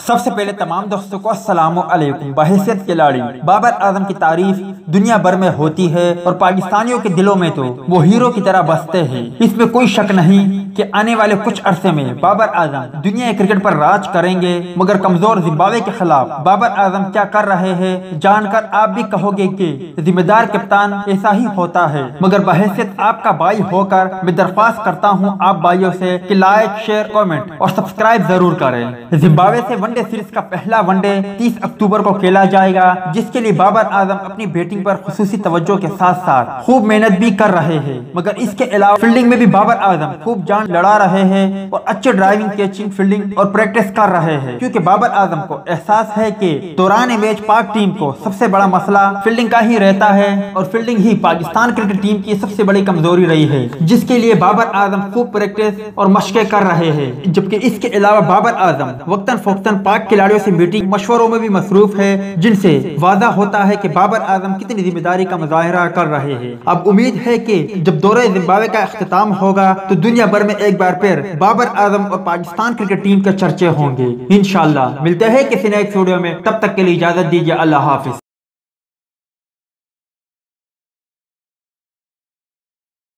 سب سے پہلے تمام دوستوں کو السلام علیکم۔ بحیثیت کھلاڑی بابر اعظم کی تعریف دنیا بھر میں ہوتی ہے اور پاکستانیوں کے دلوں میں تو وہ ہیرو کی طرح بستے ہیں۔ اس میں کوئی شک نہیں کہ آنے والے کچھ عرصے میں بابر اعظم دنیا کرکٹ پر راج کریں گے، مگر کمزور زمبابوے کے خلاف بابر اعظم کیا کر رہے ہیں جان کر آپ بھی کہو گے کہ ذمہ دار کپتان ایسا ہی ہوتا ہے۔ مگر بحیثیت آپ کا بھائی ہو کر میں درخواست کرتا ہوں آپ بھائیوں سے کہ لائک، شیئر، کامنٹ اور سبسکرائب ضرور کریں۔ زمبابوے سے ون ڈے سیریز کا پہلا ون ڈے 30 اکتوبر کو کھیلا جائے گا، جس کے لیے بابر اعظم اپنی بیٹنگ پر خصوصی توجہ کے ساتھ ساتھ خوب محنت بھی کر رہے ہیں، مگر اس کے علاوہ فیلڈنگ میں بھی بابر اعظم خوب جان لڑا رہے ہیں اور اچھے ڈرائیونگ، کیچنگ، فیلڈنگ اور پریکٹس کر رہے ہیں، کیونکہ بابر اعظم کو احساس ہے کہ دوران میچ پاک ٹیم کو سب سے بڑا مسئلہ فیلڈنگ کا ہی رہتا ہے اور فیلڈنگ ہی پاکستان کرکٹ ٹیم کی سب سے بڑی کمزوری رہی ہے، جس کے لیے بابر اعظم خوب پریکٹس اور مشقیں کر رہے ہیں۔ جبکہ اس کے علاوہ بابر اعظم وقتاً فوقتاً پاک کھلاڑیوں سے میٹنگ مشوروں میں بھی مصروف ہے، جن سے واضح ہوتا ہے کہ بابر اعظم کتنی ذمہ داری کا مظاہرہ کر رہے ہیں۔ اب امید ہے کہ جب دورہ زمبابوے کا اختتام ہوگا تو دنیا بھر میں ایک بار پھر بابر اعظم اور پاکستان کرکٹ ٹیم کے چرچے ہوں گے۔ انشاءاللہ ملتے ہیں کسی نئے ویڈیو میں، تب تک کے لیے اجازت دیجیے۔ اللہ حافظ۔